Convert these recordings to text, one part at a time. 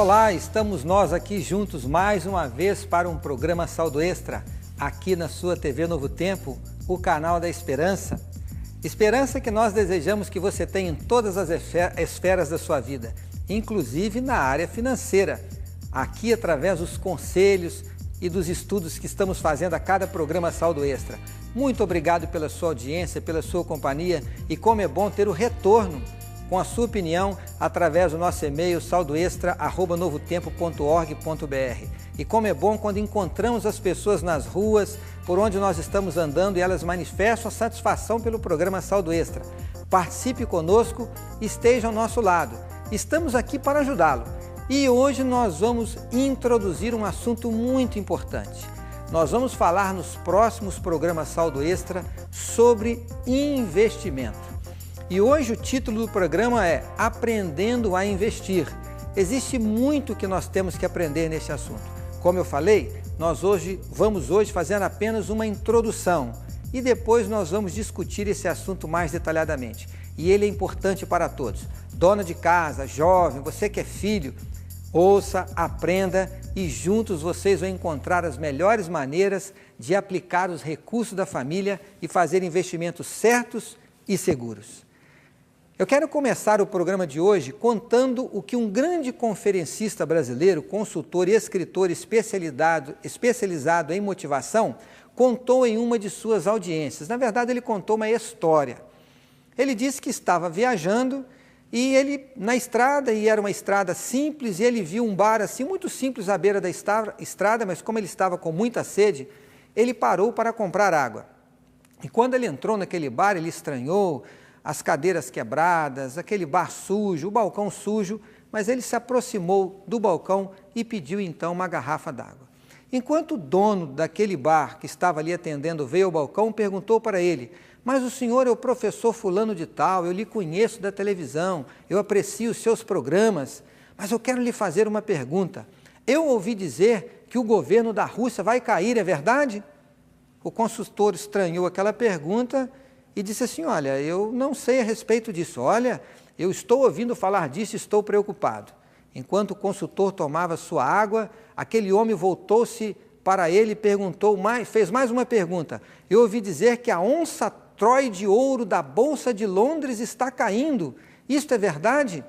Olá, estamos nós aqui juntos mais uma vez para um programa Saldo Extra, aqui na sua TV Novo Tempo, o canal da Esperança. Esperança que nós desejamos que você tenha em todas as esferas da sua vida, inclusive na área financeira, aqui através dos conselhos e dos estudos que estamos fazendo a cada programa Saldo Extra. Muito obrigado pela sua audiência, pela sua companhia e como é bom ter o retorno com a sua opinião através do nosso e-mail saldoextra@novotempo.org.br. E como é bom quando encontramos as pessoas nas ruas, por onde nós estamos andando e elas manifestam a satisfação pelo programa Saldo Extra. Participe conosco, esteja ao nosso lado. Estamos aqui para ajudá-lo. E hoje nós vamos introduzir um assunto muito importante. Nós vamos falar nos próximos programas Saldo Extra sobre investimento. E hoje o título do programa é Aprendendo a Investir. Existe muito que nós temos que aprender nesse assunto. Como eu falei, nós vamos hoje fazer apenas uma introdução e depois nós vamos discutir esse assunto mais detalhadamente. E ele é importante para todos. Dona de casa, jovem, você que é filho, ouça, aprenda e juntos vocês vão encontrar as melhores maneiras de aplicar os recursos da família e fazer investimentos certos e seguros. Eu quero começar o programa de hoje contando o que um grande conferencista brasileiro, consultor e escritor especializado em motivação, contou em uma de suas audiências. Na verdade, ele contou uma história. Ele disse que estava viajando e ele na estrada, e era uma estrada simples, e ele viu um bar assim muito simples à beira da estrada, mas como ele estava com muita sede, ele parou para comprar água. E quando ele entrou naquele bar, ele estranhou as cadeiras quebradas, aquele bar sujo, o balcão sujo, mas ele se aproximou do balcão e pediu então uma garrafa d'água. Enquanto o dono daquele bar que estava ali atendendo veio ao balcão, perguntou para ele: mas o senhor é o professor fulano de tal, eu lhe conheço da televisão, eu aprecio os seus programas, mas eu quero lhe fazer uma pergunta. Eu ouvi dizer que o governo da Rússia vai cair, é verdade? O consultor estranhou aquela pergunta e disse assim: olha, eu não sei a respeito disso, olha, eu estou ouvindo falar disso e estou preocupado. Enquanto o consultor tomava sua água, aquele homem voltou-se para ele e fez mais uma pergunta. Eu ouvi dizer que a onça Troy de ouro da Bolsa de Londres está caindo, isto é verdade?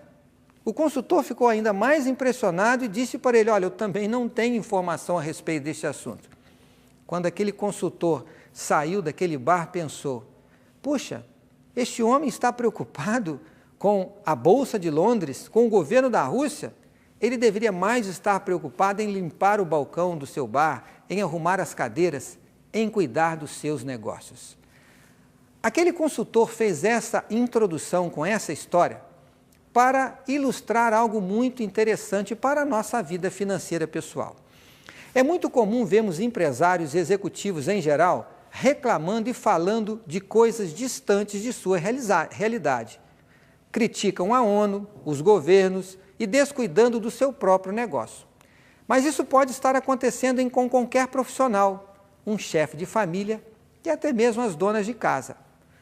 O consultor ficou ainda mais impressionado e disse para ele: olha, eu também não tenho informação a respeito desse assunto. Quando aquele consultor saiu daquele bar, pensou: puxa, este homem está preocupado com a Bolsa de Londres, com o governo da Rússia? Ele deveria mais estar preocupado em limpar o balcão do seu bar, em arrumar as cadeiras, em cuidar dos seus negócios. Aquele consultor fez essa introdução com essa história para ilustrar algo muito interessante para a nossa vida financeira pessoal. É muito comum vermos empresários e executivos em geral reclamando e falando de coisas distantes de sua realidade. Criticam a ONU, os governos e descuidando do seu próprio negócio. Mas isso pode estar acontecendo com qualquer profissional, um chefe de família e até mesmo as donas de casa.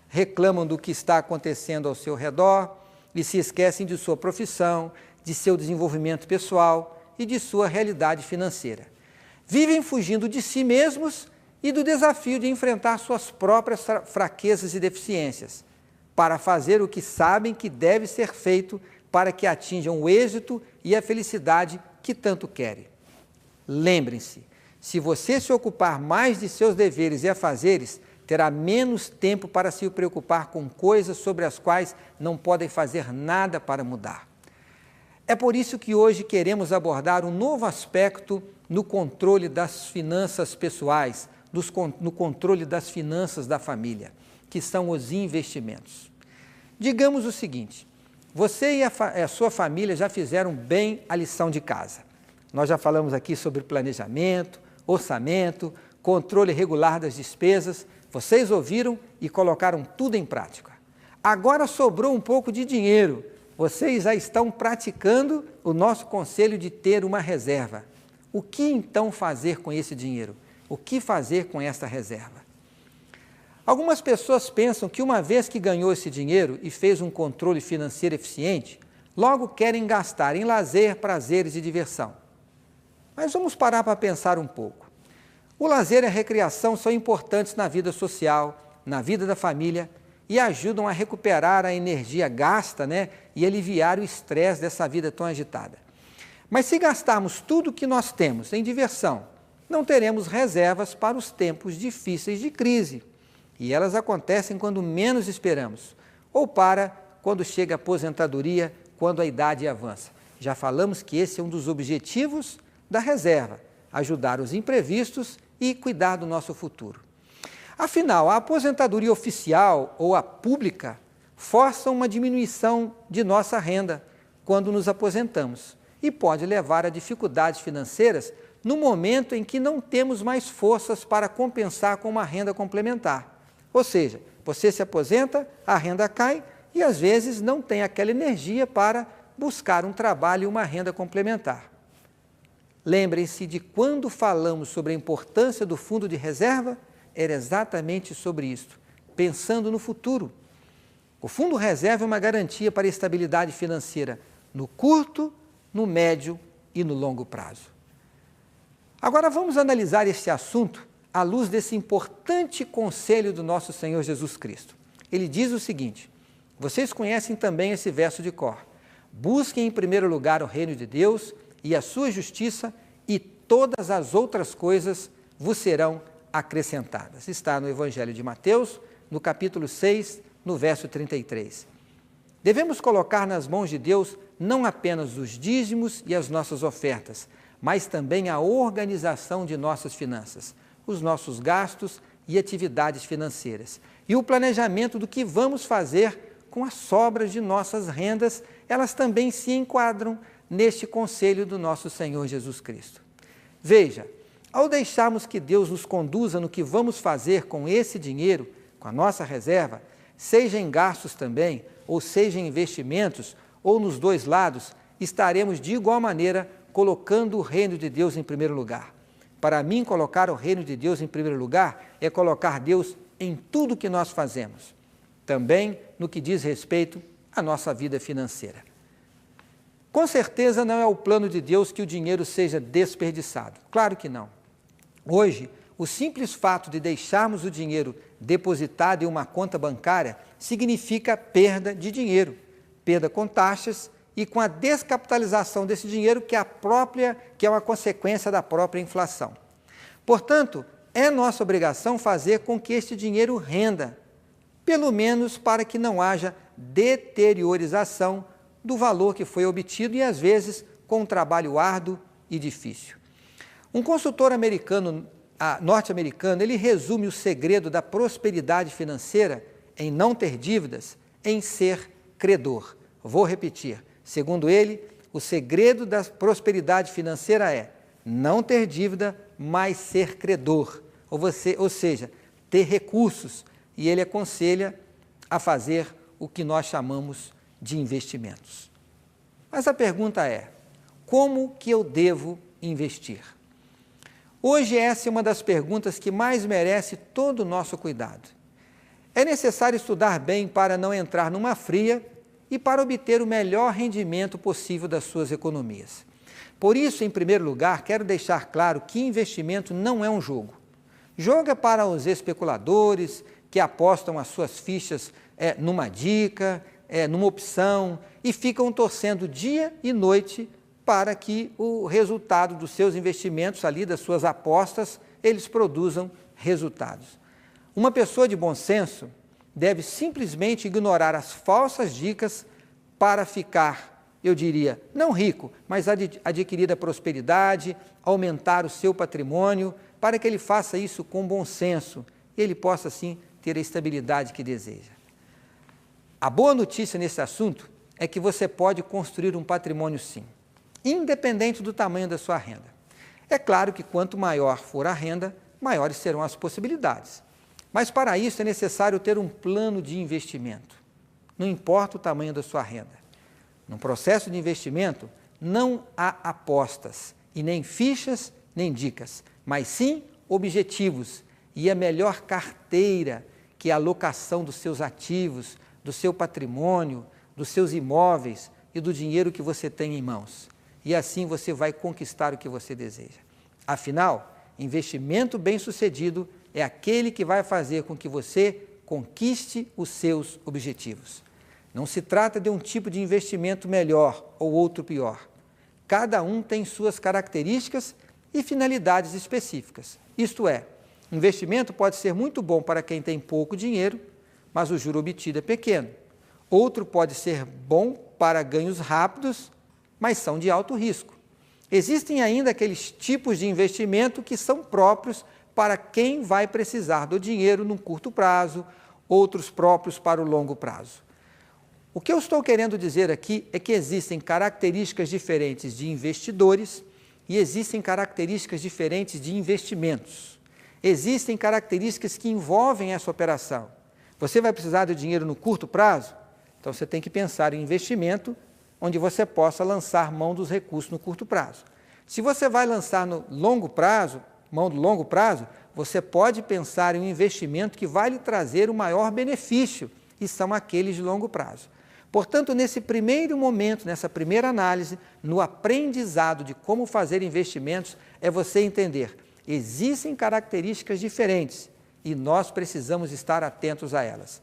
Reclamam do que está acontecendo ao seu redor e se esquecem de sua profissão, de seu desenvolvimento pessoal e de sua realidade financeira. Vivem fugindo de si mesmos e do desafio de enfrentar suas próprias fraquezas e deficiências, para fazer o que sabem que deve ser feito para que atinjam o êxito e a felicidade que tanto querem. Lembrem-se, se você se ocupar mais de seus deveres e afazeres, terá menos tempo para se preocupar com coisas sobre as quais não podem fazer nada para mudar. É por isso que hoje queremos abordar um novo aspecto no controle das finanças pessoais, no controle das finanças da família, que são os investimentos. Digamos o seguinte: você e a sua família já fizeram bem a lição de casa. Nós já falamos aqui sobre planejamento, orçamento, controle regular das despesas. Vocês ouviram e colocaram tudo em prática. Agora sobrou um pouco de dinheiro. Vocês já estão praticando o nosso conselho de ter uma reserva. O que então fazer com esse dinheiro? O que fazer com essa reserva? Algumas pessoas pensam que uma vez que ganhou esse dinheiro e fez um controle financeiro eficiente, logo querem gastar em lazer, prazeres e diversão. Mas vamos parar para pensar um pouco. O lazer e a recreação são importantes na vida social, na vida da família e ajudam a recuperar a energia gasta, e aliviar o estresse dessa vida tão agitada. Mas se gastarmos tudo o que nós temos em diversão, não teremos reservas para os tempos difíceis de crise. E elas acontecem quando menos esperamos, ou para quando chega a aposentadoria, quando a idade avança. Já falamos que esse é um dos objetivos da reserva, ajudar os imprevistos e cuidar do nosso futuro. Afinal, a aposentadoria oficial ou a pública força uma diminuição de nossa renda quando nos aposentamos e pode levar a dificuldades financeiras no momento em que não temos mais forças para compensar com uma renda complementar. Ou seja, você se aposenta, a renda cai e às vezes não tem aquela energia para buscar um trabalho e uma renda complementar. Lembrem-se de quando falamos sobre a importância do fundo de reserva, era exatamente sobre isso, pensando no futuro. O fundo reserva é uma garantia para a estabilidade financeira no curto, no médio e no longo prazo. Agora vamos analisar este assunto à luz desse importante conselho do nosso Senhor Jesus Cristo. Ele diz o seguinte: vocês conhecem também esse verso de cor: busquem em primeiro lugar o reino de Deus e a sua justiça, e todas as outras coisas vos serão acrescentadas. Está no Evangelho de Mateus, no capítulo 6, no verso 33. Devemos colocar nas mãos de Deus não apenas os dízimos e as nossas ofertas, mas também a organização de nossas finanças, os nossos gastos e atividades financeiras, e o planejamento do que vamos fazer com as sobras de nossas rendas. Elas também se enquadram neste conselho do nosso Senhor Jesus Cristo. Veja, ao deixarmos que Deus nos conduza no que vamos fazer com esse dinheiro, com a nossa reserva, seja em gastos também, ou seja em investimentos, ou nos dois lados, estaremos de igual maneira colocando o reino de Deus em primeiro lugar. Para mim, colocar o reino de Deus em primeiro lugar é colocar Deus em tudo que nós fazemos, também no que diz respeito à nossa vida financeira. Com certeza não é o plano de Deus que o dinheiro seja desperdiçado. Claro que não. Hoje, o simples fato de deixarmos o dinheiro depositado em uma conta bancária significa perda de dinheiro, perda com taxas e com a descapitalização desse dinheiro que é uma consequência da própria inflação. Portanto, é nossa obrigação fazer com que este dinheiro renda, pelo menos para que não haja deteriorização do valor que foi obtido e, às vezes, com um trabalho árduo e difícil. Um consultor norte-americano, ele resume o segredo da prosperidade financeira em não ter dívidas, em ser credor. Vou repetir. Segundo ele, o segredo da prosperidade financeira é não ter dívida, mas ser credor, ou seja, ter recursos. E ele aconselha a fazer o que nós chamamos de investimentos. Mas a pergunta é: como que eu devo investir? Hoje essa é uma das perguntas que mais merece todo o nosso cuidado. É necessário estudar bem para não entrar numa fria e para obter o melhor rendimento possível das suas economias. Por isso, em primeiro lugar, quero deixar claro que investimento não é um jogo. Jogo é para os especuladores que apostam as suas fichas numa dica, numa opção e ficam torcendo dia e noite para que o resultado dos seus investimentos ali, das suas apostas, eles produzam resultados. Uma pessoa de bom senso deve simplesmente ignorar as falsas dicas para ficar, eu diria, não rico, mas adquirir a prosperidade, aumentar o seu patrimônio, para que ele faça isso com bom senso e ele possa, assim, ter a estabilidade que deseja. A boa notícia nesse assunto é que você pode construir um patrimônio sim, independente do tamanho da sua renda. É claro que quanto maior for a renda, maiores serão as possibilidades. Mas para isso é necessário ter um plano de investimento. Não importa o tamanho da sua renda. No processo de investimento, não há apostas, e nem fichas, nem dicas, mas sim objetivos e a melhor carteira, que é a alocação dos seus ativos, do seu patrimônio, dos seus imóveis, e do dinheiro que você tem em mãos. E assim você vai conquistar o que você deseja. Afinal, investimento bem-sucedido é aquele que vai fazer com que você conquiste os seus objetivos. Não se trata de um tipo de investimento melhor ou outro pior. Cada um tem suas características e finalidades específicas. Isto é, investimento pode ser muito bom para quem tem pouco dinheiro, mas o juro obtido é pequeno. Outro pode ser bom para ganhos rápidos, mas são de alto risco. Existem ainda aqueles tipos de investimento que são próprios para quem vai precisar do dinheiro num curto prazo, outros próprios para o longo prazo. O que eu estou querendo dizer aqui é que existem características diferentes de investidores e existem características diferentes de investimentos. Existem características que envolvem essa operação. Você vai precisar do dinheiro no curto prazo? Então você tem que pensar em investimento onde você possa lançar mão dos recursos no curto prazo. Se você vai lançar no longo prazo, mão do longo prazo, você pode pensar em um investimento que vai lhe trazer o maior benefício, e são aqueles de longo prazo. Portanto, nesse primeiro momento, nessa primeira análise, no aprendizado de como fazer investimentos, é você entender, existem características diferentes e nós precisamos estar atentos a elas.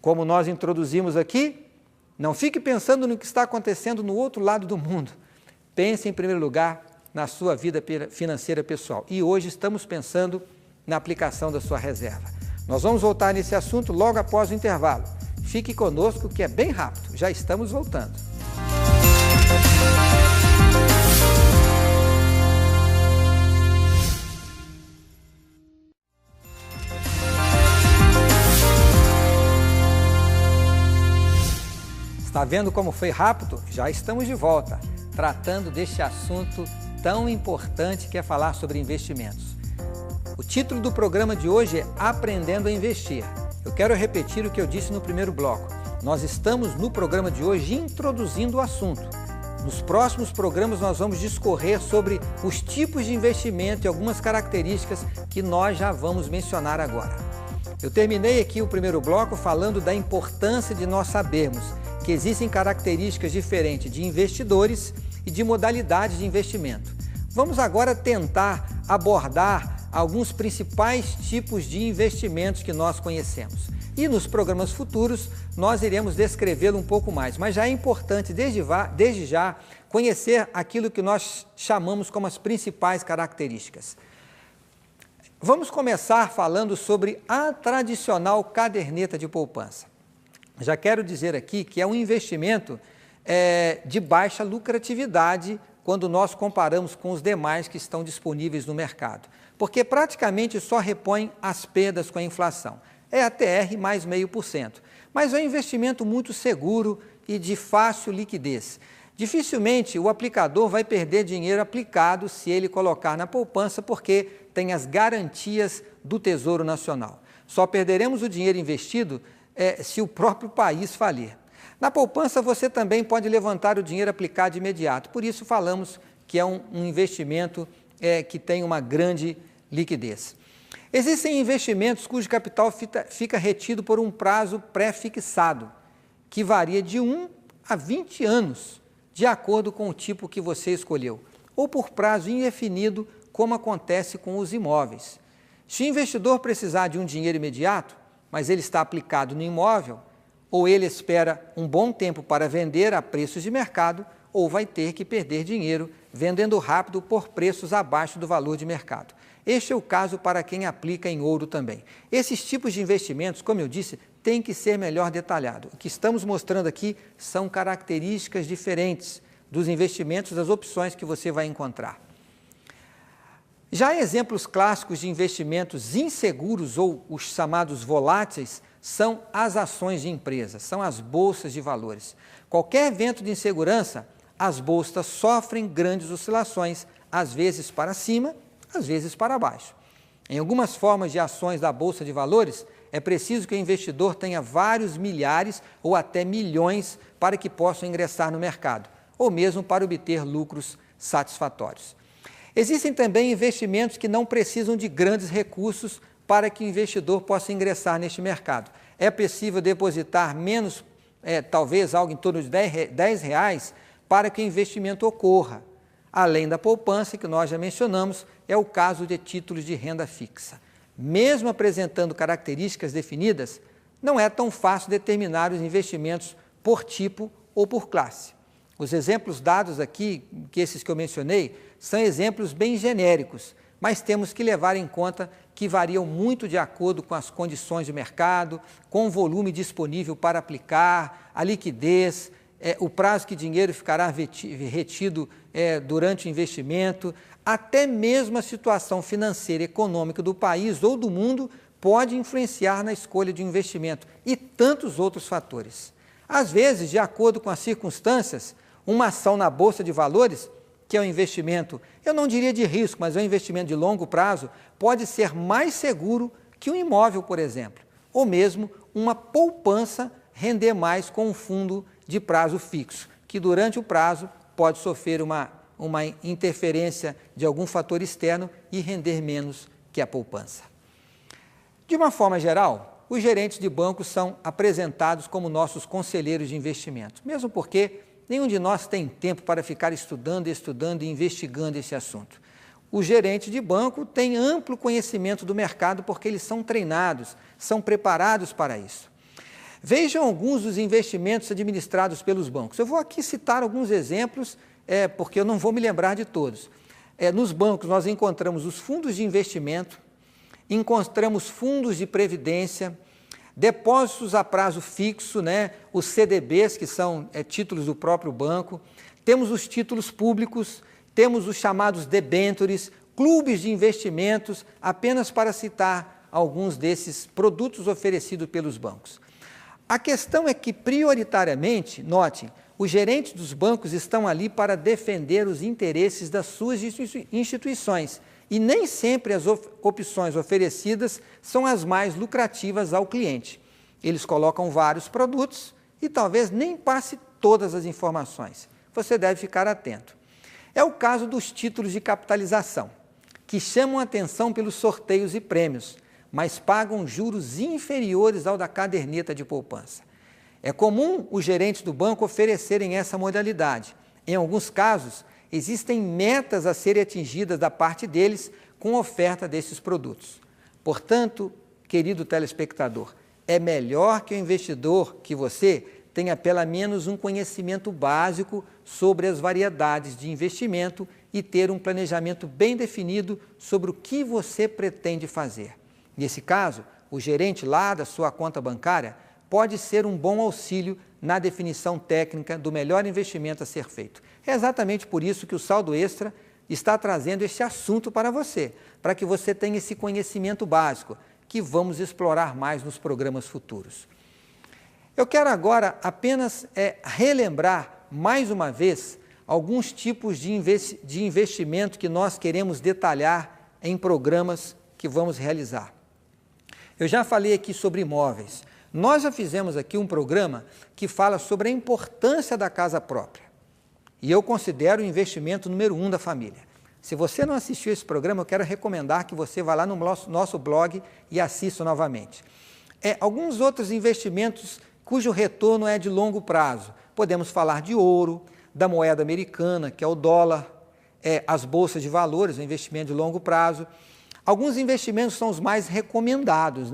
Como nós introduzimos aqui, não fique pensando no que está acontecendo no outro lado do mundo. Pense, em primeiro lugar, na sua vida financeira pessoal. E hoje estamos pensando na aplicação da sua reserva. Nós vamos voltar nesse assunto logo após o intervalo. Fique conosco que é bem rápido, já estamos voltando. Está vendo como foi rápido? Já estamos de volta, tratando deste assunto tão importante que é falar sobre investimentos. O título do programa de hoje é Aprendendo a Investir. Eu quero repetir o que eu disse no primeiro bloco. Nós estamos no programa de hoje introduzindo o assunto. Nos próximos programas nós vamos discorrer sobre os tipos de investimento e algumas características que nós já vamos mencionar agora. Eu terminei aqui o primeiro bloco falando da importância de nós sabermos que existem características diferentes de investidores e de modalidades de investimento. Vamos agora tentar abordar alguns principais tipos de investimentos que nós conhecemos. E nos programas futuros nós iremos descrevê-lo um pouco mais, mas já é importante desde já conhecer aquilo que nós chamamos como as principais características. Vamos começar falando sobre a tradicional caderneta de poupança. Já quero dizer aqui que é um investimento de baixa lucratividade quando nós comparamos com os demais que estão disponíveis no mercado, porque praticamente só repõe as perdas com a inflação. É ATR mais 0,5%, mas é um investimento muito seguro e de fácil liquidez. Dificilmente o aplicador vai perder dinheiro aplicado se ele colocar na poupança, porque tem as garantias do Tesouro Nacional. Só perderemos o dinheiro investido se o próprio país falir. Na poupança você também pode levantar o dinheiro aplicado de imediato, por isso falamos que é um investimento que tem uma grande liquidez. Existem investimentos cujo capital fica retido por um prazo pré-fixado, que varia de 1 a 20 anos, de acordo com o tipo que você escolheu, ou por prazo indefinido, como acontece com os imóveis. Se o investidor precisar de um dinheiro imediato, mas ele está aplicado no imóvel, ou ele espera um bom tempo para vender a preços de mercado, ou vai ter que perder dinheiro vendendo rápido por preços abaixo do valor de mercado. Este é o caso para quem aplica em ouro também. Esses tipos de investimentos, como eu disse, têm que ser melhor detalhado. O que estamos mostrando aqui são características diferentes dos investimentos, das opções que você vai encontrar. Já exemplos clássicos de investimentos inseguros ou os chamados voláteis são as ações de empresas, são as bolsas de valores. Qualquer evento de insegurança, as bolsas sofrem grandes oscilações, às vezes para cima, às vezes para baixo. Em algumas formas de ações da Bolsa de Valores, é preciso que o investidor tenha vários milhares ou até milhões para que possa ingressar no mercado, ou mesmo para obter lucros satisfatórios. Existem também investimentos que não precisam de grandes recursos para que o investidor possa ingressar neste mercado. É possível depositar menos talvez algo em torno de R$10 para que o investimento ocorra. Além da poupança, que nós já mencionamos, é o caso de títulos de renda fixa. Mesmo apresentando características definidas, não é tão fácil determinar os investimentos por tipo ou por classe. Os exemplos dados aqui, esses que eu mencionei, são exemplos bem genéricos, mas temos que levar em conta que variam muito de acordo com as condições de mercado, com o volume disponível para aplicar, a liquidez, o prazo que o dinheiro ficará retido durante o investimento, até mesmo a situação financeira e econômica do país ou do mundo pode influenciar na escolha de um investimento e tantos outros fatores. Às vezes, de acordo com as circunstâncias, uma ação na Bolsa de Valores, que é um investimento, eu não diria de risco, mas é um investimento de longo prazo, pode ser mais seguro que um imóvel, por exemplo, ou mesmo uma poupança render mais com um fundo de prazo fixo, que durante o prazo pode sofrer uma interferência de algum fator externo e render menos que a poupança. De uma forma geral, os gerentes de bancos são apresentados como nossos conselheiros de investimento, mesmo porque nenhum de nós tem tempo para ficar estudando e investigando esse assunto. O gerente de banco tem amplo conhecimento do mercado porque eles são treinados, são preparados para isso. Vejam alguns dos investimentos administrados pelos bancos. Eu vou aqui citar alguns exemplos, porque eu não vou me lembrar de todos. Nos bancos nós encontramos os fundos de investimento, encontramos fundos de previdência, depósitos a prazo fixo, os CDBs, que são títulos do próprio banco, temos os títulos públicos, temos os chamados debêntures, clubes de investimentos, apenas para citar alguns desses produtos oferecidos pelos bancos. A questão é que, prioritariamente, notem, os gerentes dos bancos estão ali para defender os interesses das suas instituições e nem sempre as opções oferecidas são as mais lucrativas ao cliente. Eles colocam vários produtos e talvez nem passe todas as informações. Você deve ficar atento. É o caso dos títulos de capitalização, que chamam a atenção pelos sorteios e prêmios, mas pagam juros inferiores ao da caderneta de poupança. É comum os gerentes do banco oferecerem essa modalidade. Em alguns casos, existem metas a serem atingidas da parte deles com a oferta desses produtos. Portanto, querido telespectador, é melhor que o investidor, que você, tenha pelo menos um conhecimento básico sobre as variedades de investimento e ter um planejamento bem definido sobre o que você pretende fazer. Nesse caso, o gerente lá da sua conta bancária pode ser um bom auxílio na definição técnica do melhor investimento a ser feito. É exatamente por isso que o Saldo Extra está trazendo este assunto para você, para que você tenha esse conhecimento básico, que vamos explorar mais nos programas futuros. Eu quero agora apenas relembrar mais uma vez alguns tipos de investimento que nós queremos detalhar em programas que vamos realizar. Eu já falei aqui sobre imóveis. Nós já fizemos aqui um programa que fala sobre a importância da casa própria. E eu considero o investimento número 1 da família. Se você não assistiu esse programa, eu quero recomendar que você vá lá no nosso blog e assista novamente. Alguns outros investimentos cujo retorno é de longo prazo. Podemos falar de ouro, da moeda americana, que é o dólar, as bolsas de valores, o investimento de longo prazo. Alguns investimentos são os mais recomendados,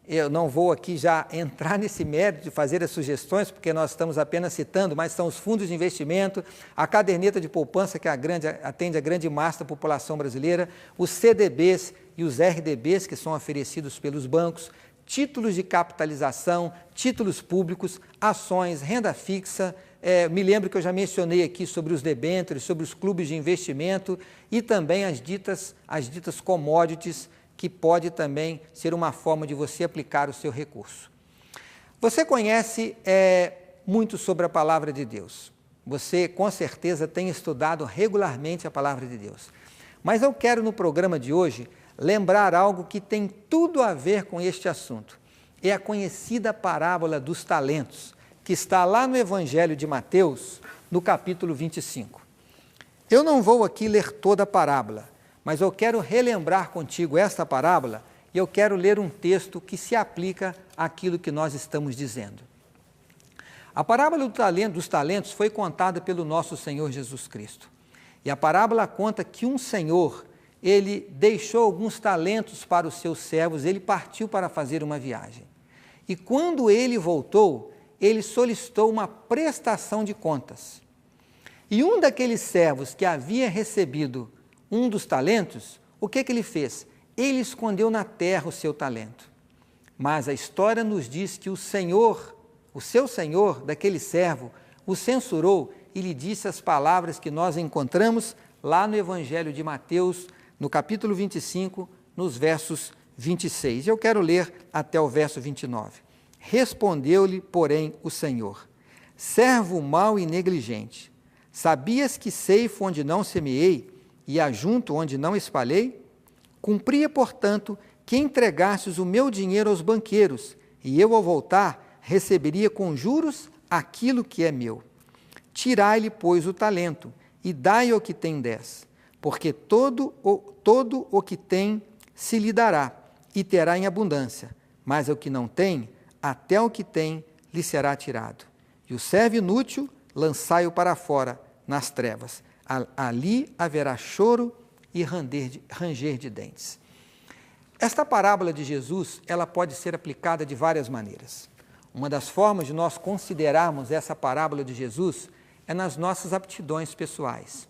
Eu não vou aqui já entrar nesse mérito de fazer as sugestões, porque nós estamos apenas citando, mas são os fundos de investimento, a caderneta de poupança, que atende a grande massa da população brasileira, os CDBs e os RDBs, que são oferecidos pelos bancos, títulos de capitalização, títulos públicos, ações, renda fixa. Me lembro que eu já mencionei aqui sobre os debêntures, sobre os clubes de investimento e também as ditas commodities, que pode também ser uma forma de você aplicar o seu recurso. Você conhece muito sobre a Palavra de Deus. Você, com certeza, tem estudado regularmente a Palavra de Deus. Mas eu quero, no programa de hoje, lembrar algo que tem tudo a ver com este assunto. É a conhecida parábola dos talentos, que está lá no Evangelho de Mateus, no capítulo 25. Eu não vou aqui ler toda a parábola, mas eu quero relembrar contigo esta parábola e eu quero ler um texto que se aplica àquilo que nós estamos dizendo. A parábola dos talentos foi contada pelo nosso Senhor Jesus Cristo. E a parábola conta que um senhor, ele deixou alguns talentos para os seus servos, ele partiu para fazer uma viagem. E quando ele voltou, ele solicitou uma prestação de contas. E um daqueles servos que havia recebido um dos talentos, o que ele fez? Ele escondeu na terra o seu talento. Mas a história nos diz que o seu senhor, daquele servo, o censurou e lhe disse as palavras que nós encontramos lá no Evangelho de Mateus, no capítulo 25, nos versos 26. Eu quero ler até o verso 29. Respondeu-lhe, porém, o Senhor: servo mau e negligente, sabias que ceifo onde não semeei e ajunto onde não espalhei? Cumpria, portanto, que entregasses o meu dinheiro aos banqueiros, e eu, ao voltar, receberia com juros aquilo que é meu. Tirai-lhe, pois, o talento, e dai ao que tem 10, porque todo o que tem se lhe dará, e terá em abundância, mas ao que não tem, até o que tem lhe será tirado. E o servo inútil, lançai-o para fora, nas trevas. Ali haverá choro e ranger de dentes. Esta parábola de Jesus, ela pode ser aplicada de várias maneiras. Uma das formas de nós considerarmos essa parábola de Jesus é nas nossas aptidões pessoais.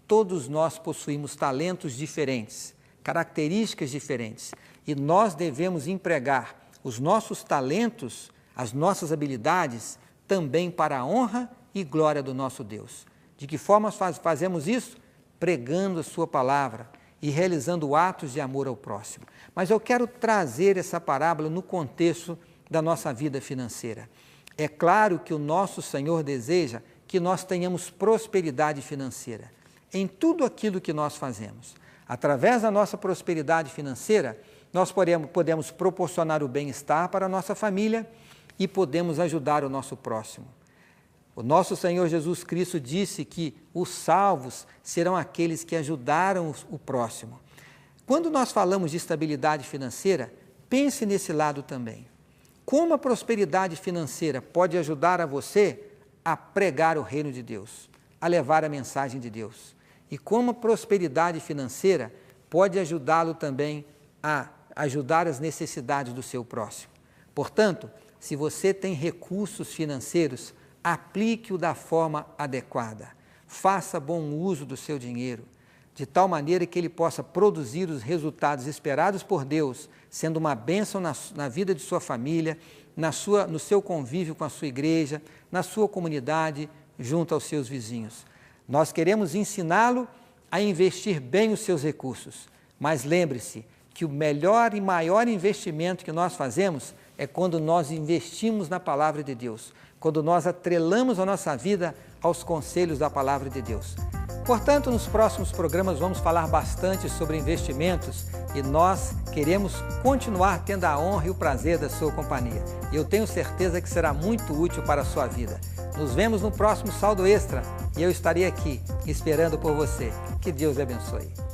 Todos nós possuímos talentos diferentes, características diferentes, e nós devemos empregar os nossos talentos, as nossas habilidades, também para a honra e glória do nosso Deus. De que forma fazemos isso? Pregando a sua palavra e realizando atos de amor ao próximo. Mas eu quero trazer essa parábola no contexto da nossa vida financeira. É claro que o nosso Senhor deseja que nós tenhamos prosperidade financeira em tudo aquilo que nós fazemos. Através da nossa prosperidade financeira, nós podemos proporcionar o bem-estar para a nossa família e podemos ajudar o nosso próximo. O nosso Senhor Jesus Cristo disse que os salvos serão aqueles que ajudaram o próximo. Quando nós falamos de estabilidade financeira, pense nesse lado também. Como a prosperidade financeira pode ajudar a você a pregar o reino de Deus, a levar a mensagem de Deus? E como a prosperidade financeira pode ajudá-lo também a ajudar as necessidades do seu próximo? Portanto, se você tem recursos financeiros, aplique-o da forma adequada. Faça bom uso do seu dinheiro, de tal maneira que ele possa produzir os resultados esperados por Deus, sendo uma bênção na vida de sua família, no seu convívio com a sua igreja, na sua comunidade, junto aos seus vizinhos. Nós queremos ensiná-lo a investir bem os seus recursos, mas lembre-se que o melhor e maior investimento que nós fazemos é quando nós investimos na palavra de Deus, quando nós atrelamos a nossa vida aos conselhos da palavra de Deus. Portanto, nos próximos programas vamos falar bastante sobre investimentos e nós queremos continuar tendo a honra e o prazer da sua companhia. E eu tenho certeza que será muito útil para a sua vida. Nos vemos no próximo Saldo Extra e eu estarei aqui esperando por você. Que Deus lhe abençoe.